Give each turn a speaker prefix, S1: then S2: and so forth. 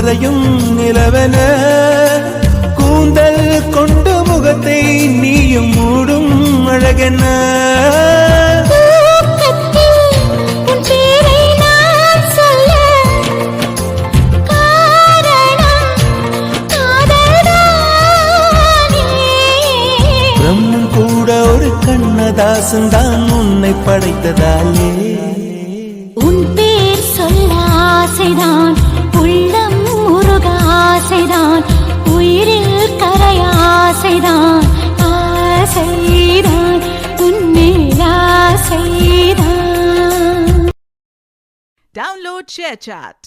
S1: மறையும் நிலவென கூந்தல் கொண்டு முகத்தை நீயும் மூடும் அழகென்ன கண்ணதாசன் தான் உன்னை படைத்ததாலே
S2: உன் பேர் சொல்ல ஆசைதான் உள்ளம் முருக ஆசைதான் உயிரில் கரைய ஆசைதான் ஆசைதான் உன்மேல் ஆசைதான்.
S3: Download ShareChat.